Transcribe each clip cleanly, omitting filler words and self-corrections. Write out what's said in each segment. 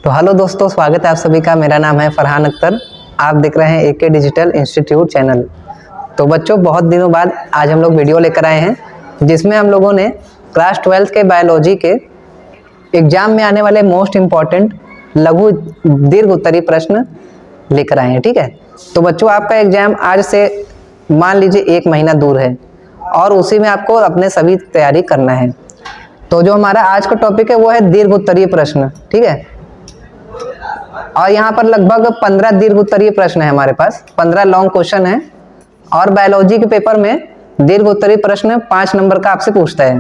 तो हेलो दोस्तों, स्वागत है आप सभी का। मेरा नाम है फरहान अख्तर। आप देख रहे हैं एके डिजिटल इंस्टीट्यूट चैनल। तो बच्चों, बहुत दिनों बाद आज हम लोग वीडियो लेकर आए हैं जिसमें हम लोगों ने क्लास 12 के बायोलॉजी के एग्जाम में आने वाले मोस्ट इम्पॉर्टेंट लघु दीर्घ उत्तरीय प्रश्न लेकर आए हैं। ठीक है, तो बच्चों आपका एग्जाम आज से मान लीजिए 1 महीना दूर है और उसी में आपको अपने सभी तैयारी करना है। तो जो हमारा आज का टॉपिक है वो है दीर्घ उत्तरीय प्रश्न। ठीक है, और यहाँ पर लगभग 15 दीर्घ उत्तरीय प्रश्न है हमारे पास, 15 लॉन्ग क्वेश्चन है। और बायोलॉजी के पेपर में दीर्घ उत्तरीय प्रश्न 5 नंबर का आपसे पूछता है,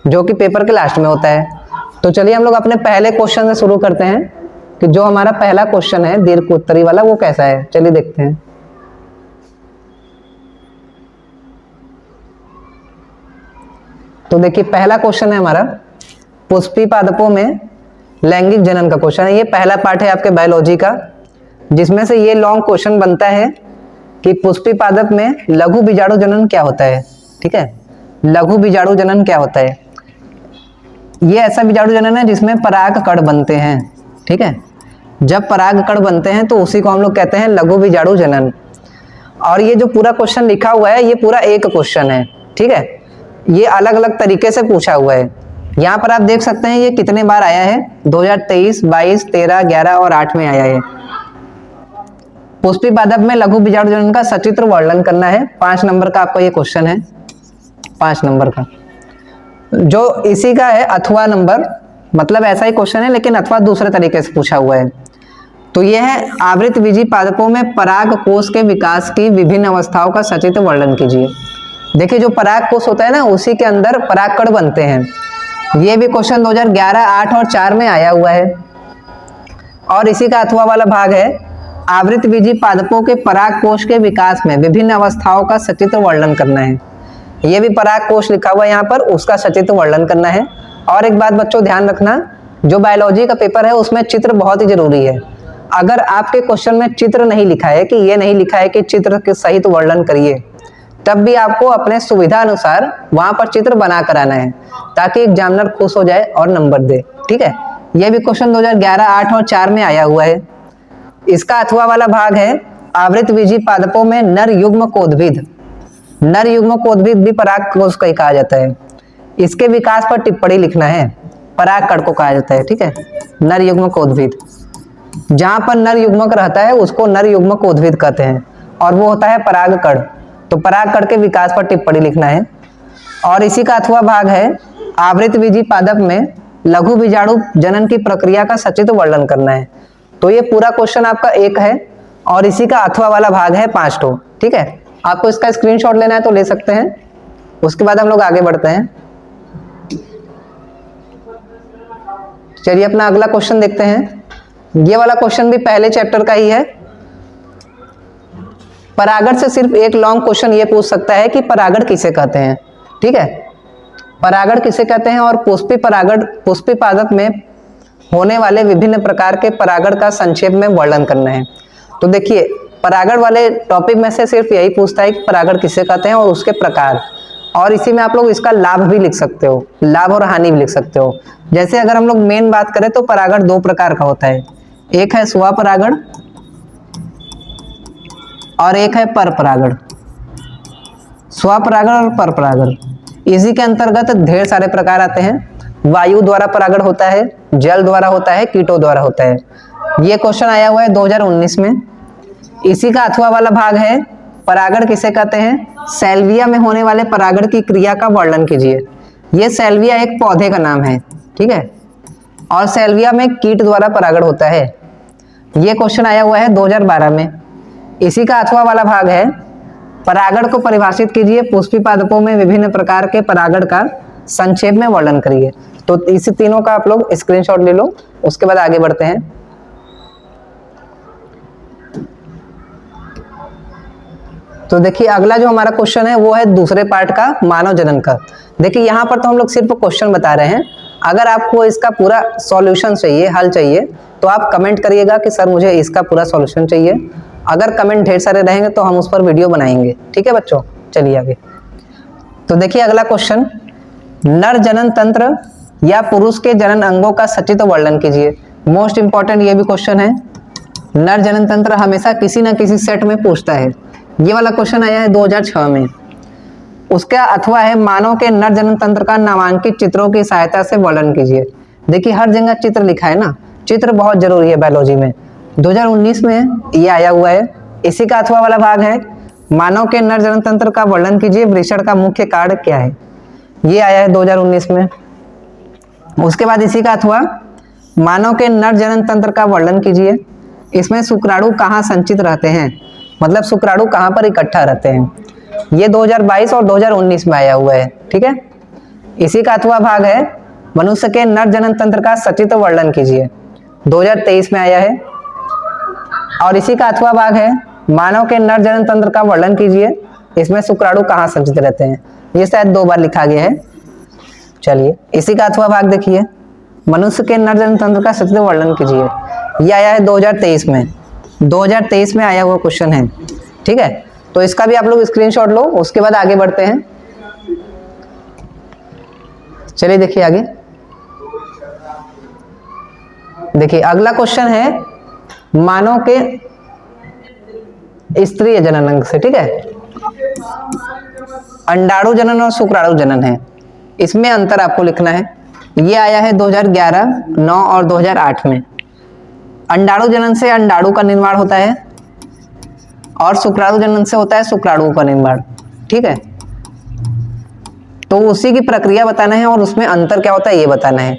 जो कि पेपर के लास्ट में होता है। तो चलिए हम लोग अपने पहले क्वेश्चन से शुरू करते हैं कि जो हमारा पहला क्वेश्चन है दीर्घ उत्तरीय वाला वो कैसा है। चलिए देखते हैं। तो देखिए पहला क्वेश्चन है हमारा पुष्पी पादपों में लैंगिक जनन का क्वेश्चन है। ये पहला पार्ट है आपके बायोलॉजी का, जिसमें से ये लॉन्ग क्वेश्चन बनता है कि पुष्पी पादप में लघु बीजाणु जनन क्या होता है। ठीक है, लघु बीजाणु जनन क्या होता है। ये ऐसा बीजाणु जनन है जिसमें पराग कण बनते हैं। ठीक है, जब पराग कण बनते हैं तो उसी को हम लोग कहते हैं लघु बीजाणु जनन। और ये जो पूरा क्वेश्चन लिखा हुआ है ये पूरा एक क्वेश्चन है। ठीक है, ये अलग अलग तरीके से पूछा हुआ है। यहाँ पर आप देख सकते हैं ये कितने बार आया है, 2023, 22, 13, 11 और 8 में आया है। पुष्पी पादप में लघु बीजाणु जनन का सचित्र वर्णन करना है। 5 नंबर का आपका ये क्वेश्चन है, 5 नंबर का। जो इसी का है अथवा नंबर, मतलब ऐसा ही क्वेश्चन है लेकिन अथवा दूसरे तरीके से पूछा हुआ है। तो यह है आवृत बीजी पादपों में पराग कोष के विकास की विभिन्न अवस्थाओं का सचित्र वर्णन कीजिए। देखिए जो पराग कोष होता है ना, उसी के अंदर पराग कण बनते हैं। ये भी क्वेश्चन 2011, 8 और 4 में आया हुआ है। और इसी का अथवा वाला भाग है आवृत बीजी पादपों के पराग कोष के विकास में विभिन्न अवस्थाओं का सचित्र वर्णन करना है। ये भी पराग कोष लिखा हुआ है यहाँ पर, उसका सचित्र वर्णन करना है। और एक बात बच्चों ध्यान रखना, जो बायोलॉजी का पेपर है उसमें चित्र बहुत ही जरूरी है। अगर आपके क्वेश्चन में चित्र नहीं लिखा है, कि ये नहीं लिखा है कि चित्र के सहित वर्णन करिए, तब भी आपको अपने सुविधा अनुसार वहां पर चित्र बना कर आना है, ताकि एग्जामिनर खुश हो जाए और नंबर दे। ठीक है, यह भी क्वेश्चन 2011, 8 और 4 में आया हुआ है। इसका अथवा वाला भाग है आवृत बीजी पादपों में नर युग्म कोद्भिद। नर युग्म कोद्भिद भी पराग कोष को कहा जाता है। इसके विकास पर टिप्पणी लिखना है। पराग कण को कहा जाता है। ठीक है, नर युग्म कोद्भिद। जहां पर नर युग्मक रहता है उसको नर युग्म कोद्भिद कहते हैं, और वो होता है पराग कण। तो पराग कण के विकास पर टिप्पणी लिखना है। और इसी का अथवा भाग है आवृत बीजी पादप में लघु बीजाणु जनन की प्रक्रिया का सचित्र वर्णन करना है। तो ये पूरा क्वेश्चन आपका एक है और इसी का अथवा वाला भाग है 5 ठो। ठीक है, आपको इसका स्क्रीनशॉट लेना है तो ले सकते हैं। उसके बाद हम लोग आगे बढ़ते हैं। चलिए अपना अगला क्वेश्चन देखते हैं। ये वाला क्वेश्चन भी पहले चैप्टर का ही है। परागण से सिर्फ एक लॉन्ग क्वेश्चन ये पूछ सकता है कि परागण किसे कहते हैं। ठीक है, परागण किसे कहते हैं और पुष्पी पादप में होने वाले विभिन्न प्रकार के परागण का संक्षेप में वर्णन करना है। तो देखिए परागण वाले टॉपिक में से सिर्फ यही पूछता है कि परागण किसे कहते हैं और उसके प्रकार। और इसी में आप लोग इसका लाभ भी लिख सकते हो, लाभ और हानि भी लिख सकते हो। जैसे अगर हम लोग मेन बात करें तो परागण 2 प्रकार का होता है, एक है स्वपरागण और एक है परपरागण। स्वपरागण और परपरागण, इसी के अंतर्गत ढेर सारे प्रकार आते हैं। वायु द्वारा परागण होता है, जल द्वारा होता है, कीटों द्वारा होता है। ये क्वेश्चन आया हुआ है 2019 में। इसी का अथवा वाला भाग है परागण किसे कहते हैं, सैल्विया में होने वाले परागण की क्रिया का वर्णन कीजिए। ये सैल्विया एक पौधे का नाम है। ठीक है, और सैल्विया में कीट द्वारा परागण होता है। ये क्वेश्चन आया हुआ है 2012 में। इसी का अथवा वाला भाग है परागण को परिभाषित कीजिए, पुष्पी पादपों में विभिन्न प्रकार के परागण का संक्षेप में वर्णन करिए। तो इस तीनों का आप लोग स्क्रीनशॉट ले लो, उसके बाद आगे बढ़ते हैं। तो देखिए अगला जो हमारा क्वेश्चन है वो है दूसरे पार्ट का मानव जनन का। देखिए यहाँ पर तो हम लोग सिर्फ क्वेश्चन बता रहे हैं। अगर आपको इसका पूरा सॉल्यूशन चाहिए, हल चाहिए, तो आप कमेंट करिएगा कि सर मुझे इसका पूरा सॉल्यूशन चाहिए। अगर कमेंट ढेर सारे रहेंगे तो हम उस पर वीडियो बनाएंगे। ठीक है बच्चों, चलिए आगे। तो देखिए अगला क्वेश्चन, नर जनन तंत्र या पुरुष के जनन अंगों का सचित्र वर्णन कीजिए। मोस्ट इंपॉर्टेंट ये भी क्वेश्चन है, नर जनन तंत्र हमेशा किसी न किसी सेट में पूछता है। ये वाला क्वेश्चन आया है 2006 में। उसका अथवा है मानव के नर जनन तंत्र का नामांकित चित्रों की सहायता से वर्णन कीजिए। देखिए हर जगह चित्र लिखा है ना, चित्र बहुत जरूरी है बायोलॉजी में। 2019 में ये आया हुआ है। इसी का अथवा वाला भाग है मानव के नर जनन तंत्र का वर्णन कीजिए, वृषण का मुख्य कार्य क्या है। ये आया है 2019 में। उसके बाद इसी का अथवा मानव के नर जनन तंत्र का वर्णन कीजिए, इसमें शुक्राणु कहाँ संचित रहते हैं, मतलब शुक्राणु कहाँ पर इकट्ठा रहते हैं। ये 2022 और 2019 में आया हुआ है, ठीक है। इसी का अथवा भाग है मनुष्य के नर जनन तंत्र का सचित्र वर्णन कीजिए, 2023 में आया है। और इसी का अथवा भाग है मानव के नर जनन तंत्र का वर्णन कीजिए, इसमें शुक्राणु कहाँ संचित रहते हैं। ये शायद 2 बार लिखा गया है। चलिए इसी का अथवा भाग देखिए, मनुष्य के नर जनन तंत्र का सचित्र वर्णन कीजिए। ये आया है 2023 में, 2023 में आया हुआ क्वेश्चन है, ठीक है। तो इसका भी आप लोग स्क्रीनशॉट लो, उसके बाद आगे बढ़ते हैं। चलिए देखिए आगे, देखिए अगला क्वेश्चन है मानव के स्त्रीय जनन अंग से, ठीक है। अंडाणु जनन और शुक्राणु जनन है, इसमें अंतर आपको लिखना है। ये आया है 2011, 9 और 2008 में। अंडाणु जनन से अंडाणु का निर्माण होता है और शुक्राणु जनन से होता है शुक्राणु का निर्माण, ठीक है। तो उसी की प्रक्रिया बताना है और उसमें अंतर क्या होता है ये बताना है।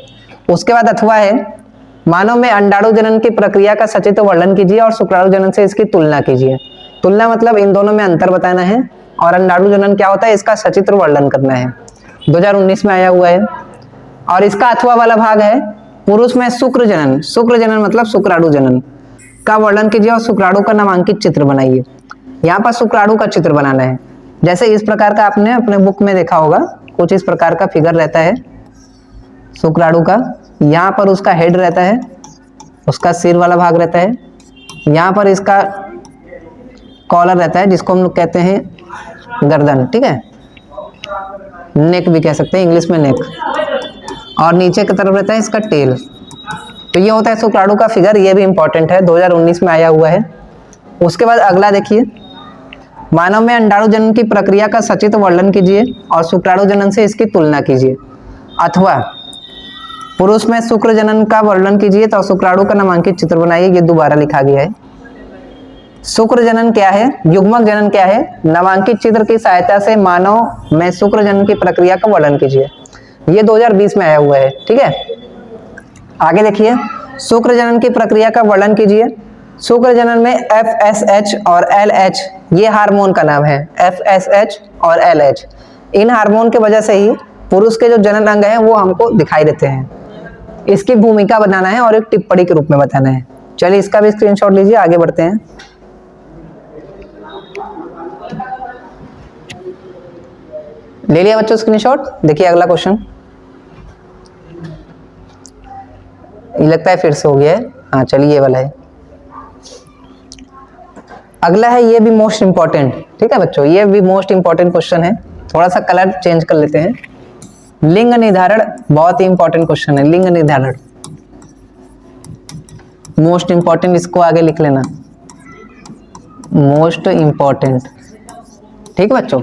उसके बाद अथवा है मानव में अंडाणु जनन की प्रक्रिया का सचित्र वर्णन कीजिए और शुक्राणु जनन से इसकी तुलना कीजिए। तुलना मतलब इन दोनों में अंतर बताना है, और अंडाणु जनन क्या होता है इसका सचित्र वर्णन करना है। 2019 में आया हुआ है। और इसका अथवा वाला भाग है पुरुष में शुक्र जनन मतलब शुक्राणु जनन का वर्णन कीजिए और शुक्राणु का नामांकित चित्र बनाइए। यहाँ पर शुक्राणु का चित्र बनाना है, जैसे इस प्रकार का आपने अपने बुक में देखा होगा, कुछ इस प्रकार का फिगर रहता है शुक्राणु का। यहाँ पर उसका हेड रहता है, उसका सिर वाला भाग रहता है, यहाँ पर इसका कॉलर रहता है जिसको हम लोग कहते हैं गर्दन, ठीक है, नेक भी कह सकते हैं इंग्लिश में नेक, और नीचे की तरफ रहता है इसका टेल। तो ये होता है शुक्राणु का फिगर, ये भी इंपॉर्टेंट है, 2019 में आया हुआ है। उसके बाद अगला देखिए, मानव में अंडाणु जनन की प्रक्रिया का सचित्र वर्णन कीजिए और शुक्राणु जनन से इसकी तुलना कीजिए। अथवा पुरुष में शुक्र जनन का वर्णन कीजिए तो शुक्राणु का नामांकित चित्र बनाइए। ये दोबारा लिखा गया है। शुक्र जनन क्या है, युग्मक जनन क्या है, नामांकित चित्र की सहायता से मानव में शुक्र जनन की प्रक्रिया का वर्णन कीजिए। ये 2020 में आया हुआ है, ठीक है। आगे देखिए, शुक्र जनन की प्रक्रिया का वर्णन कीजिए। शुक्र जनन में FSH और LH ये हार्मोन का नाम है, FSH और LH। इन हार्मोन के वजह से ही पुरुष के जो जनन अंग है वो हमको दिखाई देते हैं। इसकी भूमिका बनाना है और एक टिप्पणी के रूप में बताना है। चलिए इसका भी स्क्रीनशॉट लीजिए, आगे बढ़ते हैं। ले लिया बच्चों स्क्रीनशॉट। देखिए अगला क्वेश्चन, ये लगता है फिर से हो गया है। हाँ चलिए ये वाला है। अगला है, ये भी मोस्ट इंपॉर्टेंट, ठीक है बच्चों, ये भी मोस्ट इंपॉर्टेंट क्वेश्चन है। थोड़ा सा कलर चेंज कर लेते हैं। लिंग निर्धारण बहुत ही इंपॉर्टेंट क्वेश्चन है। लिंग निर्धारण मोस्ट इंपॉर्टेंट, इसको आगे लिख लेना, मोस्ट इंपॉर्टेंट, ठीक है बच्चों।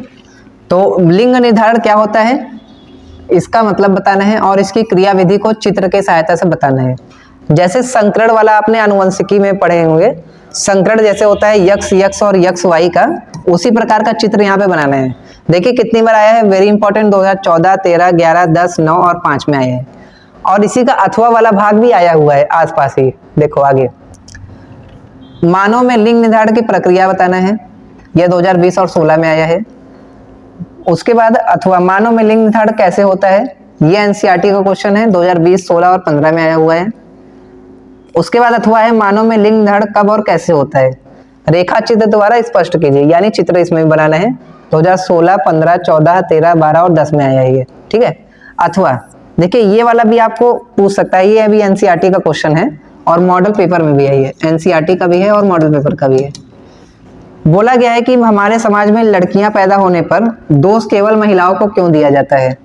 तो लिंग निर्धारण क्या होता है इसका मतलब बताना है और इसकी क्रियाविधि को चित्र के सहायता से बताना है। जैसे संकरण वाला आपने आनुवंशिकी में पढ़े होंगे, संकरण जैसे होता है यक्स और यक्स वाई का, उसी प्रकार का चित्र यहाँ पे बनाना है। देखिए कितनी बार आया है, वेरी इंपॉर्टेंट, 2014, 13, 11, 10, 9 और 5 में आया है। और इसी का अथवा वाला भाग भी आया हुआ है आसपास ही। देखो आगे, मानव में लिंग निर्धारण की प्रक्रिया बताना है, यह 2020 और 16 में आया है। उसके बाद अथवा मानव में लिंग निर्धारण कैसे होता है, यह एनसीईआरटी का क्वेश्चन है, 2020, 16 और 15 में आया हुआ है। उसके बाद अथवा है मानव में लिंग निर्धारण कब और कैसे होता है, रेखा चित्र द्वारा स्पष्ट कीजिए, यानी चित्र इसमें भी बनाना है। 2016, 15, 14, 13, 12 और 10 में आया है ये, ठीक है। अथवा देखिए ये वाला भी आपको पूछ सकता है, ये अभी एनसीईआरटी का क्वेश्चन है और मॉडल पेपर में भी है, ये एनसीईआरटी का भी है और मॉडल पेपर का भी है। बोला गया है कि हमारे समाज में लड़कियां पैदा होने पर दोष केवल महिलाओं को क्यों दिया जाता है,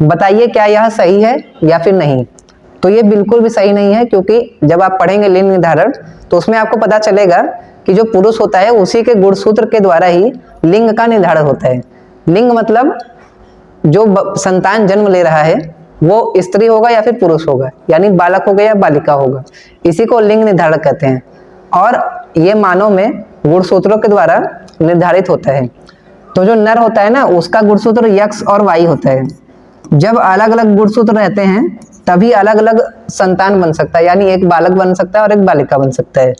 बताइए क्या यह सही है या फिर नहीं। तो ये बिल्कुल भी सही नहीं है, क्योंकि जब आप पढ़ेंगे लिंग निर्धारण तो उसमें आपको पता चलेगा कि जो पुरुष होता है उसी के गुणसूत्र के द्वारा ही लिंग का निर्धारण होता है। लिंग मतलब जो संतान जन्म ले रहा है वो स्त्री होगा या फिर पुरुष होगा, यानी बालक होगा या बालिका होगा, इसी को लिंग निर्धारण कहते हैं। और ये मानव में गुणसूत्रों के द्वारा निर्धारित होता है। तो जो नर होता है ना, उसका गुणसूत्र यक्ष और वाई होता है। जब अलग अलग गुणसूत्र रहते हैं तभी अलग अलग संतान बन सकता है, यानी एक बालक बन सकता है और एक बालिका बन सकता है।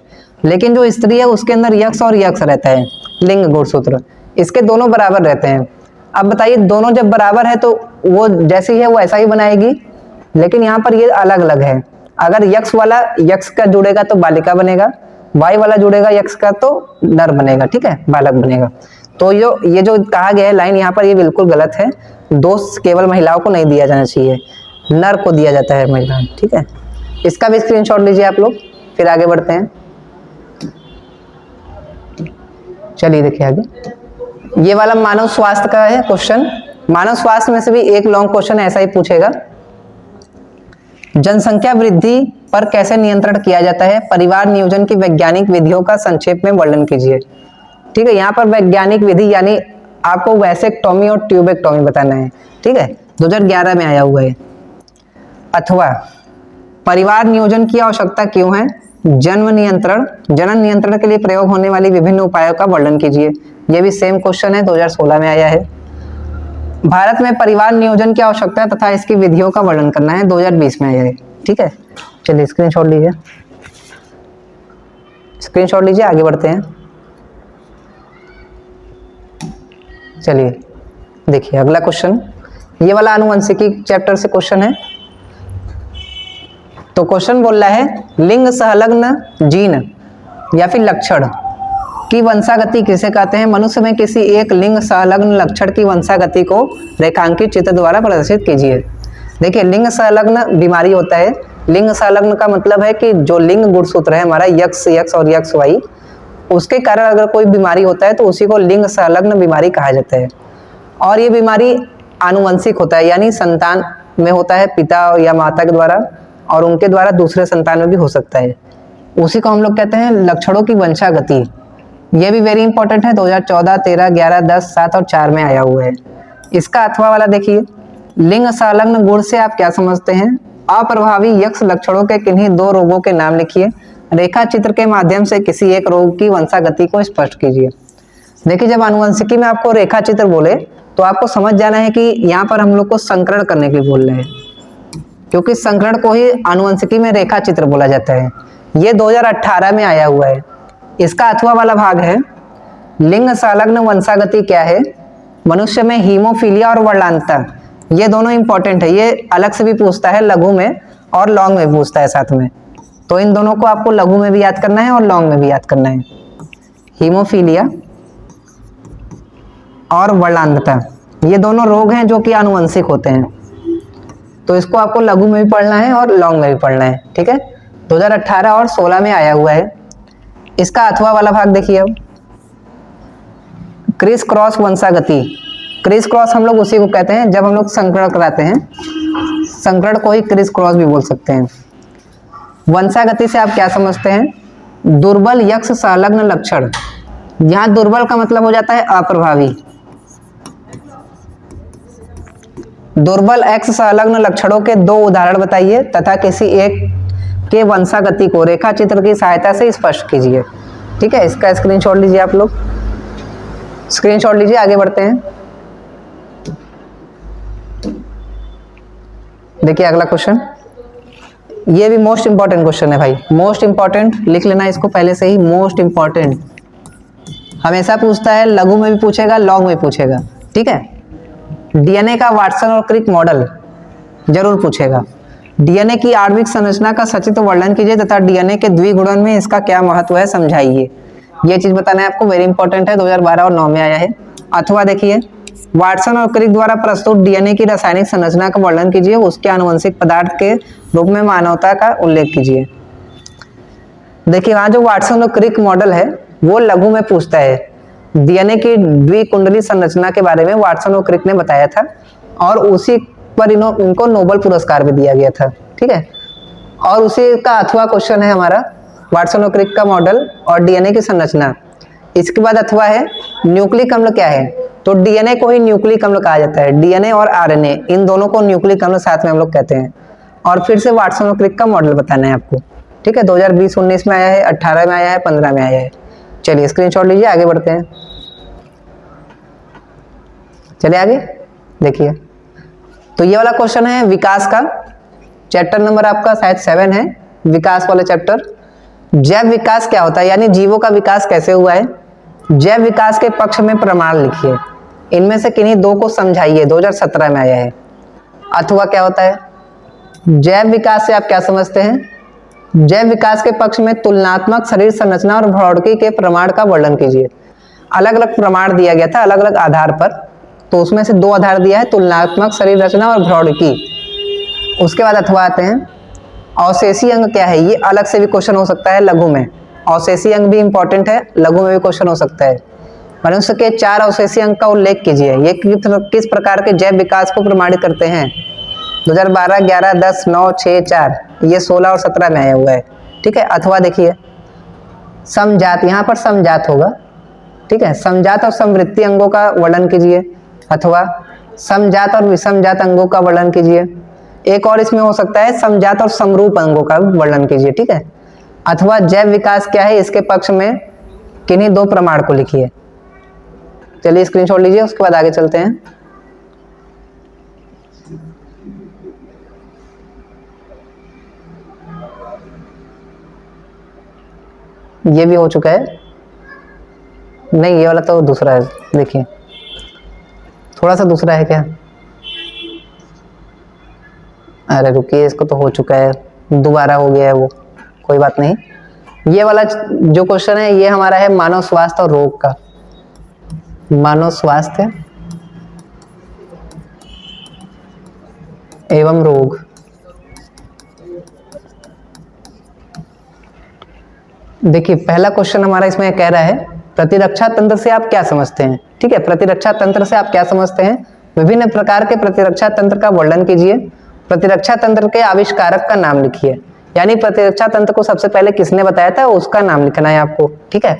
लेकिन जो स्त्री है उसके अंदर यक्ष और यक्ष रहता है, लिंग गुणसूत्र, इसके दोनों बराबर रहते हैं। अब बताइए, दोनों जब बराबर है तो वो जैसी है वो ऐसा ही बनाएगी, लेकिन यहाँ पर ये अलग अलग है। अगर यक्ष वाला यक्ष का जुड़ेगा तो बालिका बनेगा, वाई वाला जुड़ेगा यक्ष का तो नर बनेगा, ठीक है, बालक बनेगा। तो ये जो कहा गया है लाइन यहाँ पर, ये बिल्कुल गलत है। दोष केवल महिलाओं को नहीं दिया जाना चाहिए, नर को दिया जाता है महिला, ठीक है। इसका भी स्क्रीनशॉट लीजिए आप लोग, फिर आगे बढ़ते हैं। चलिए देखिए आगे, ये वाला मानव स्वास्थ्य का है क्वेश्चन। मानव स्वास्थ्य में से भी एक लॉन्ग क्वेश्चन ऐसा ही पूछेगा, जनसंख्या वृद्धि पर कैसे नियंत्रण किया जाता है, परिवार नियोजन की वैज्ञानिक विधियों का संक्षेप में वर्णन कीजिए। ठीक है, यहाँ पर वैज्ञानिक विधि यानी आपको वैसेक्टोमी और ट्यूबेक्टोमी बताना है, ठीक है, 2011 में आया हुआ है। अथवा परिवार नियोजन की आवश्यकता क्यों है, जनन नियंत्रण के लिए प्रयोग होने वाली विभिन्न उपायों का वर्णन कीजिए। यह भी सेम क्वेश्चन है, 2016 में आया है। भारत में परिवार नियोजन की आवश्यकता तथा इसकी विधियों का वर्णन करना है, 2020 में आया है, ठीक है। चलिए स्क्रीनशॉट लीजिए, आगे बढ़ते हैं। चलिए देखिए अगला क्वेश्चन, ये वाला आनुवंशिकी चैप्टर से क्वेश्चन है। तो क्वेश्चन बोल रहा है, लिंग सहलग्न जीन या फिर लक्षण की वंशागति किसे कहते हैं, मनुष्य में किसी एक लिंग संलग्न लक्षण की वंशागति को रेखांकित चित्र द्वारा प्रदर्शित कीजिए। देखिए, लिंग संलग्न बीमारी होता है। लिंग संलग्न का मतलब है कि जो लिंग गुणसूत्र है हमारा यक्ष और यक्ष वाई, उसके कारण अगर कोई बीमारी होता है तो उसी को लिंग संलग्न बीमारी कहा जाता है। और ये बीमारी आनुवंशिक होता है, यानी संतान में होता है, पिता या माता के द्वारा, और उनके द्वारा दूसरे संतान में भी हो सकता है। उसी को हम लोग कहते हैं लक्षणों की वंशागति। ये भी वेरी इंपॉर्टेंट है, 2014, 13, 11, 10, 7 और 4 में आया हुआ है। इसका अथवा वाला देखिए, लिंग संलग्न गुण से आप क्या समझते हैं, अप्रभावी यक्ष लक्षणों के किन्हीं दो रोगों के नाम लिखिए, रेखा चित्र के माध्यम से किसी एक रोग की वंशागति को स्पष्ट कीजिए। देखिए, जब आनुवंशिकी में आपको रेखा चित्र बोले तो आपको समझ जाना है कि यहाँ पर हम लोग को संकरण करने के लिए बोल रहे हैं, क्योंकि संकरण को ही आनुवंशिकी में रेखा चित्र बोला जाता है। ये 2018 में आया हुआ है। इसका अथवा वाला भाग है, लिंग संलग्न वंशागति क्या है, मनुष्य में हीमोफीलिया और वर्णांतता, ये दोनों इंपॉर्टेंट है। ये अलग से भी पूछता है, लघु में और लॉन्ग में पूछता है साथ में। तो इन दोनों को आपको लघु में भी याद करना है और लॉन्ग में भी याद करना है। हीमोफीलिया और वर्णांतता, ये दोनों रोग हैं जो कि आनुवंशिक होते हैं। तो इसको आपको लघु में भी पढ़ना है और लॉन्ग में भी पढ़ना है, ठीक है। 2018 और 16 में आया हुआ है। इसका अथवा वाला भाग देखिए अब, क्रिस क्रॉस वंशागति। क्रिस क्रॉस हम लोग उसी को कहते हैं जब हम लोग संकरण कराते हैं, संकरण को ही क्रिस क्रॉस भी बोल सकते हैं। वंशागति से आप क्या समझते हैं, दुर्बल यक्ष संलग्न लक्षण। यहाँ दुर्बल का मतलब हो जाता है अप्रभावी। दुर्बल एक्स संलग्न लक्षणों के दो उदाहरण बताइए तथा किसी एक के वंशागति को रेखा चित्र की सहायता से स्पष्ट कीजिए। ठीक है, इसका स्क्रीनशॉट लीजिए आप लोग, स्क्रीनशॉट लीजिए, आगे बढ़ते हैं। देखिए अगला क्वेश्चन, ये भी मोस्ट इंपॉर्टेंट क्वेश्चन है भाई, मोस्ट इंपॉर्टेंट, लिख लेना इसको पहले से ही, मोस्ट इंपॉर्टेंट। हमेशा पूछता है, लघु में भी पूछेगा, लॉन्ग में पूछेगा, ठीक है। डीएनए का वाटसन और क्रिक मॉडल जरूर पूछेगा। डीएनए की आणविक संरचना का सचित्र वर्णन कीजिए तथा डीएनए के द्विगुणन में इसका क्या महत्व है समझाइए। ये चीज बताना है आपको, वेरी इंपॉर्टेंट है, 2012 और 9 में आया है। अथवा देखिए, वाटसन और क्रिक द्वारा प्रस्तुत डीएनए की रासायनिक संरचना का वर्णन कीजिए, उसके आनुवंशिक पदार्थ के रूप में मानवता का उल्लेख कीजिए। देखिए वहां जो वाटसन और क्रिक मॉडल है वो लघु में पूछता है। डीएनए की द्विकुंडली संरचना के बारे में वाटसन और क्रिक ने बताया था और उसी पर इनको नोबेल पुरस्कार भी दिया गया था, ठीक है। और उसी का अथवा क्वेश्चन है हमारा वाटसन और क्रिक का मॉडल और डीएनए की संरचना। इसके बाद अथवा है न्यूक्लिक अम्ल क्या है, तो डीएनए को ही न्यूक्लिक अम्ल कहा जाता है। डीएनए और आरएनए इन दोनों को न्यूक्लिक अम्ल साथ में हम लोग कहते हैं। और फिर से वाटसन और क्रिक का मॉडल बताना है आपको, ठीक है। 2020-19 में आया है, 18 में आया है, 15 में आया है। चलिए स्क्रीनशॉट लीजिए, आगे बढ़ते हैं। चलिए आगे देखिए, तो ये वाला क्वेश्चन है विकास का, चैप्टर नंबर आपका शायद 7 है, विकास वाले चैप्टर। जैव विकास क्या होता है, यानी जीवों का विकास कैसे हुआ है। जैव विकास के पक्ष में प्रमाण लिखिए, इनमें से किन्हीं दो को समझाइए। 2017 में आया है। अथवा क्या होता है, जैव विकास से आप क्या समझते हैं। जैव विकास के पक्ष में तुलनात्मक शरीर संरचना और भौतिकी के प्रमाण का वर्णन कीजिए। अलग अलग प्रमाण दिया गया था अलग अलग आधार पर, तो उसमें से 2 आधार दिया है, तुलनात्मक शरीर रचना और भौतिकी। उसके बाद अथवा आते हैं अवशेषी अंग क्या है, ये अलग से भी क्वेश्चन हो सकता है लघु में। अवशेषी अंग भी इंपॉर्टेंट है, लघु में भी क्वेश्चन हो सकता है। मनुष्य के 4 अवशेषी अंग का उल्लेख कीजिए, ये किस प्रकार के जैव विकास को प्रमाणित करते हैं। 2012, 11, 10, 9, 6, 4, ये 16 और 17 में आया हुआ है, ठीक है। अथवा देखिए समजात, यहाँ पर समजात होगा, ठीक है। समजात और समवृत्ति अंगों का वर्णन कीजिए। अथवा समजात और विषमजात अंगों का वर्णन कीजिए। एक और इसमें हो सकता है समजात और समरूप अंगों का वर्णन कीजिए, ठीक है। अथवा जैव विकास क्या है, इसके पक्ष में किन्हीं 2 प्रमाण को लिखिए। चलिए स्क्रीनशॉट लीजिए, उसके बाद आगे चलते हैं। ये भी हो चुका है, नहीं ये वाला तो दूसरा है, देखिए थोड़ा सा दूसरा है क्या। अरे रुकिए, इसको तो हो चुका है, दोबारा हो गया है वो, कोई बात नहीं। ये वाला जो क्वेश्चन है ये हमारा है मानव स्वास्थ्य और रोग का। मानव स्वास्थ्य एवं रोग। देखिए पहला क्वेश्चन हमारा इसमें कह रहा है प्रतिरक्षा तंत्र से आप क्या समझते हैं, ठीक है। प्रतिरक्षा तंत्र से आप क्या समझते हैं, विभिन्न प्रकार के प्रतिरक्षा तंत्र का वर्णन कीजिए। प्रतिरक्षा तंत्र के आविष्कारक का नाम लिखिए, यानी प्रतिरक्षा तंत्र को सबसे पहले किसने बताया था उसका नाम लिखना है आपको, ठीक है।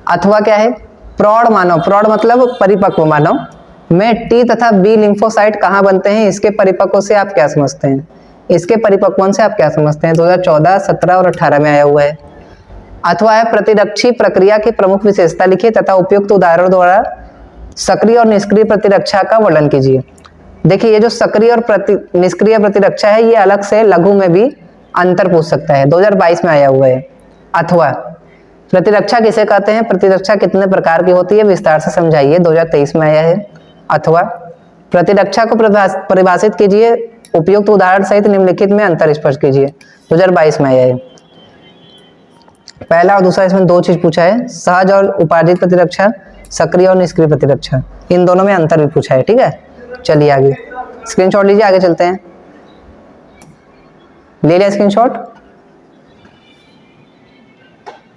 अथवा क्या है, प्रौढ़ मानव, प्रौढ़ मतलब परिपक्व मानव में टी तथा बी लिम्फोसाइट कहाँ बनते हैं, इसके परिपक्व से आप क्या समझते हैं। इसके परिपक्वन से आप क्या समझते हैं। 2014, 17 और 18 में आया हुआ है। अथवा है प्रतिरक्षी प्रक्रिया की प्रमुख विशेषता लिखिए तथा उपयुक्त उदाहरण द्वारा सक्रिय और निष्क्रिय प्रतिरक्षा का वर्णन कीजिए। देखिए ये जो सक्रिय और निष्क्रिय प्रतिरक्षा है ये अलग से लघु में भी अंतर पूछ सकता है, 2022 में आया हुआ है। अथवा प्रतिरक्षा किसे कहते हैं, प्रतिरक्षा कितने प्रकार की होती है विस्तार से समझाइए, 2023 में आया है। अथवा प्रतिरक्षा को परिभाषित कीजिए, उपयुक्त उदाहरण सहित निम्नलिखित में अंतर स्पष्ट कीजिए, 2022 में आया है। पहला और दूसरा इसमें 2 चीज पूछा है, सहज और उपार्जित प्रतिरक्षा, सक्रिय और निष्क्रिय प्रतिरक्षा, इन दोनों में अंतर भी पूछा है, ठीक है। चलिए आगे स्क्रीनशॉट लीजिए, आगे चलते हैं। ले लिया स्क्रीनशॉट,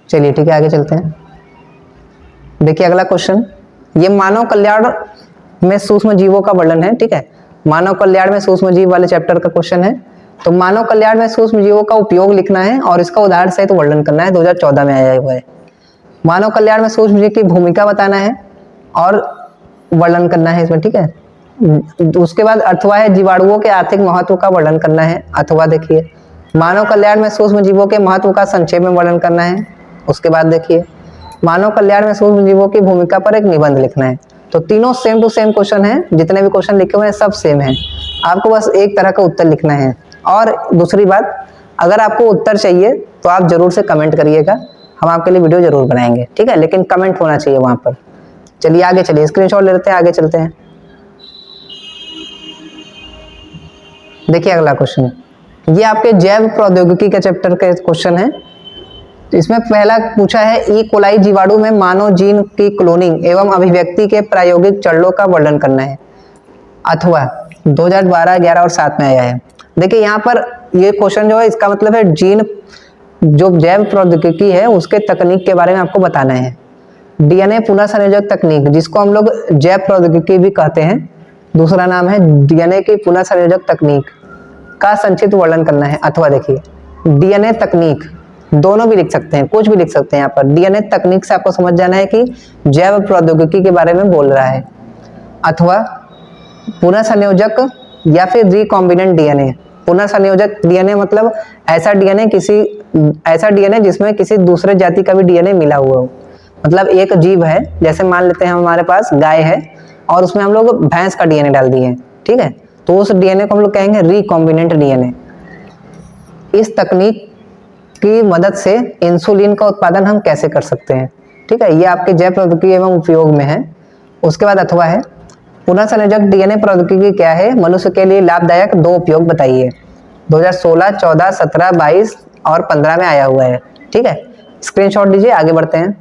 चलिए ठीक है आगे चलते हैं। देखिए अगला क्वेश्चन, ये मानव कल्याण में सूक्ष्म जीवों का वर्णन है, ठीक है। मानव कल्याण में सूक्ष्म जीव वाले चैप्टर का क्वेश्चन है। तो मानव कल्याण में सूक्ष्म जीवों का उपयोग लिखना है और इसका उदाहरण सहित वर्णन करना है, 2014 में आया हुआ है। मानव कल्याण में सूक्ष्म जीव की भूमिका बताना है और वर्णन करना है इसमें, ठीक है। उसके बाद अथवा है जीवाणुओं के आर्थिक महत्व का वर्णन करना है। अथवा देखिए मानव कल्याण में सूक्ष्म जीवों के महत्व का संक्षेप में वर्णन करना है। उसके बाद देखिए मानव कल्याण में सूक्ष्म जीवों की भूमिका पर एक निबंध लिखना है। तो तीनों सेम टू सेम क्वेश्चन है, जितने भी क्वेश्चन लिखे हुए हैं सब सेम है, आपको बस एक तरह का उत्तर लिखना है। और दूसरी बात, अगर आपको उत्तर चाहिए तो आप जरूर से कमेंट करिएगा, हम आपके लिए वीडियो जरूर बनाएंगे, ठीक है। लेकिन कमेंट होना चाहिए वहां पर। चलिए आगे चलिए, स्क्रीनशॉट ले लेते हैं, आगे चलते हैं। देखिए अगला क्वेश्चन, ये आपके जैव प्रौद्योगिकी के चैप्टर के क्वेश्चन है। तो इसमें पहला पूछा है ई कोलाई जीवाणु में मानव जीन की क्लोनिंग एवं अभिव्यक्ति के प्रायोगिक चरणों का वर्णन करना है। अथवा 2012, 11 और 7 में आया है। देखिए यहाँ पर ये क्वेश्चन जो है इसका मतलब है जीन जो जैव प्रौद्योगिकी है उसके तकनीक के बारे में आपको बताना है। डीएनए पुनः संयोजक तकनीक, जिसको हम लोग जैव प्रौद्योगिकी भी कहते हैं, दूसरा नाम है डीएनए की पुनः संयोजक तकनीक। का संक्षिप्त वर्णन करना है। अथवा देखिए डीएनए तकनीक, दोनों भी लिख सकते हैं, कुछ भी लिख सकते हैं। यहाँ पर डीएनए तकनीक से आपको समझ जाना है कि जैव प्रौद्योगिकी के बारे में बोल रहा है। अथवा पुनर्संयोजक या फिर रिकॉम्बिनेंट डीएनए। पुनर्संयोजक डीएनए मतलब ऐसा डीएनए जिसमें किसी दूसरे जाति का भी डीएनए मिला हुआ हो। मतलब एक जीव है, जैसे मान लेते हैं हमारे पास गाय है और उसमें हम लोग भैंस का डीएनए डाल दिए, ठीक है, तो उस डीएनए को हम लोग कहेंगे रिकॉम्बिनेंट डीएनए। इस तकनीक की मदद से इंसुलिन का उत्पादन हम कैसे कर सकते हैं, ठीक है, ये आपके जैव प्रौद्योगिकी एवं उपयोग में है। उसके बाद अथवा है पुनर्संयोजक डीएनए प्रौद्योगिकी क्या है, मनुष्य के लिए लाभदायक 2 उपयोग बताइए। 2016, 14, 17, 22 और 15 में आया हुआ है, ठीक है। स्क्रीनशॉट लीजिए, आगे बढ़ते हैं।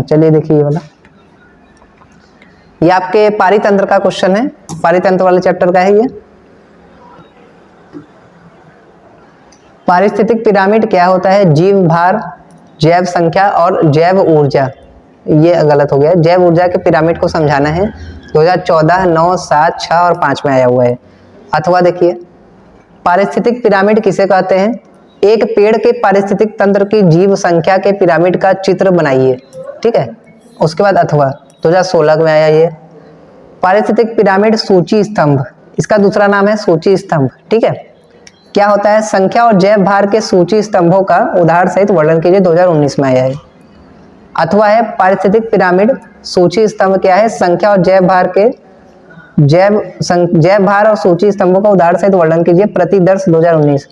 चलिए देखिए ये वाला, ये आपके पारितंत्र का क्वेश्चन है, पारितंत्र वाले चैप्टर का है ये। पारिस्थितिक पिरामिड क्या होता है? जीव भार, जैव संख्या और जैव ऊर्जा। ये गलत हो गया, जैव ऊर्जा के पिरामिड को समझाना है। 2014, 9, 7, 6 और 5 में आया हुआ है। अथवा देखिए पारिस्थितिक पिरामिड किसे कहते हैं? एक पेड़ के पारिस्थितिक तंत्र की जीव संख्या के पिरामिड का चित्र बनाइए, ठीक है। उसके बाद अथवा 2016 में आया ये पारिस्थितिक पिरामिड सूची स्तंभ, इसका दूसरा नाम है सूची स्तंभ, ठीक है। क्या होता है? संख्या और जैव भार के सूची स्तंभों का उदाहरण सहित वर्णन कीजिए, 2019 में आया है। अथवा है पारिस्थितिक पिरामिड सूची स्तंभ क्या है? संख्या और जैव भार के जैव भार और सूची स्तंभों का उदाहरण सहित वर्णन कीजिए, प्रतिदर्श 2019।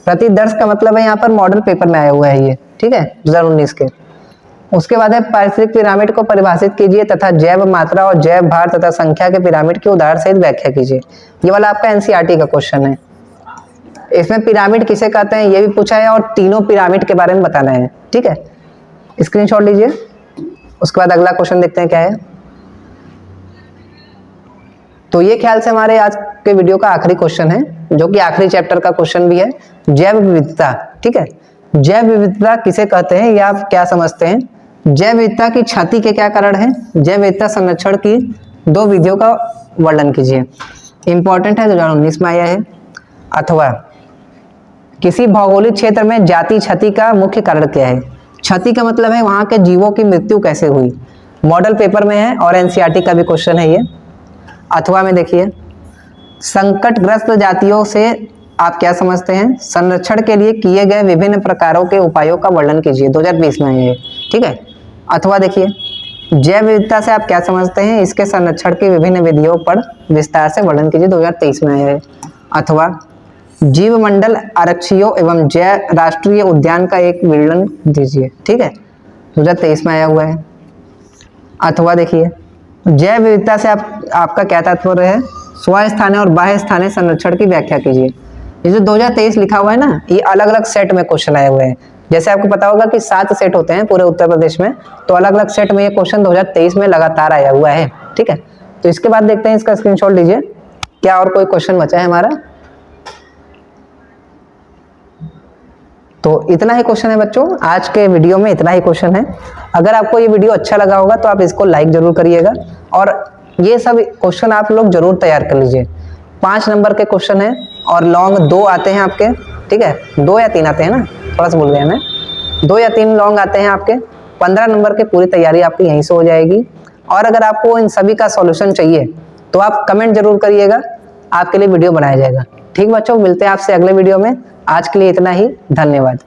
प्रतिदर्श का मतलब है यहाँ पर मॉडल पेपर में आया हुआ है ये, ठीक है, 2019 के। उसके बाद है पारिस्थितिक पिरामिड को परिभाषित कीजिए तथा जैव मात्रा और जैव भार तथा संख्या के पिरामिड के उदाहरण सहित व्याख्या कीजिए। ये वाला आपका एनसीईआरटी का क्वेश्चन है। इसमें पिरामिड किसे कहते हैं ये भी पूछा है और तीनों पिरामिड के बारे में बताना है, ठीक है। स्क्रीनशॉट लीजिए। उसके बाद अगला क्वेश्चन देखते हैं क्या है। तो ये ख्याल से हमारे आज के वीडियो का आखिरी क्वेश्चन है, जो कि आखिरी चैप्टर का क्वेश्चन भी है, जैव विविधता, ठीक है। जैव विविधता किसे कहते हैं, ये आप क्या समझते हैं? जैव विविधता की क्षति के क्या कारण है? जैव विविधता संरक्षण की 2 विधियों का वर्णन कीजिए। इंपॉर्टेंट है, 2019 में आया है। अथवा किसी भौगोलिक क्षेत्र में जाति क्षति का मुख्य कारण क्या है? क्षति का मतलब है वहां के जीवों की मृत्यु कैसे हुई, मॉडल पेपर में है और एनसीईआरटी का भी क्वेश्चन है ये। अथवा में देखिए संकटग्रस्त जातियों से आप क्या समझते हैं? संरक्षण के लिए किए गए विभिन्न प्रकारों के उपायों का वर्णन कीजिए, 2020 में है, ठीक है। अथवा देखिए जैव विविधता से आप क्या समझते हैं? इसके संरक्षण की विभिन्न विधियों पर विस्तार से वर्णन कीजिए, 2023 में है। अथवा जीव मंडल आरक्षियों एवं जैव राष्ट्रीय उद्यान का एक वर्णन दीजिए, ठीक है, 2023 में आया हुआ है। अथवा देखिए जैव विविधता से आपका क्या तात्पर्य है? स्वस्थानीय और बाह्य स्थानीय संरक्षण की व्याख्या कीजिए। ये जो 2023 लिखा हुआ है ना, ये अलग अलग सेट में क्वेश्चन आए हुए हैं। जैसे आपको पता होगा कि 7 सेट होते हैं पूरे उत्तर प्रदेश में, तो अलग अलग सेट में ये क्वेश्चन 2023 में लगातार आया हुआ है, ठीक है। तो इसके बाद देखते हैं, इसका स्क्रीनशॉट लीजिए, क्या और कोई क्वेश्चन बचा है हमारा। तो इतना ही क्वेश्चन है बच्चों, आज के वीडियो में इतना ही क्वेश्चन है। अगर आपको ये वीडियो अच्छा लगा होगा तो आप इसको लाइक जरूर करिएगा और ये सब क्वेश्चन आप लोग जरूर तैयार कर लीजिए। 5 नंबर के क्वेश्चन है और लॉन्ग 2 आते हैं आपके, ठीक है, 2 या 3 आते हैं ना, थोड़ा सा भूल गया मैं, 2 या 3 लॉन्ग आते हैं आपके। 15 नंबर के पूरी तैयारी आपकी यहीं से हो जाएगी। और अगर आपको इन सभी का सॉल्यूशन चाहिए तो आप कमेंट जरूर करिएगा, आपके लिए वीडियो बनाया जाएगा। ठीक बच्चों, मिलते हैं आपसे अगले वीडियो में। आज के लिए इतना ही, धन्यवाद।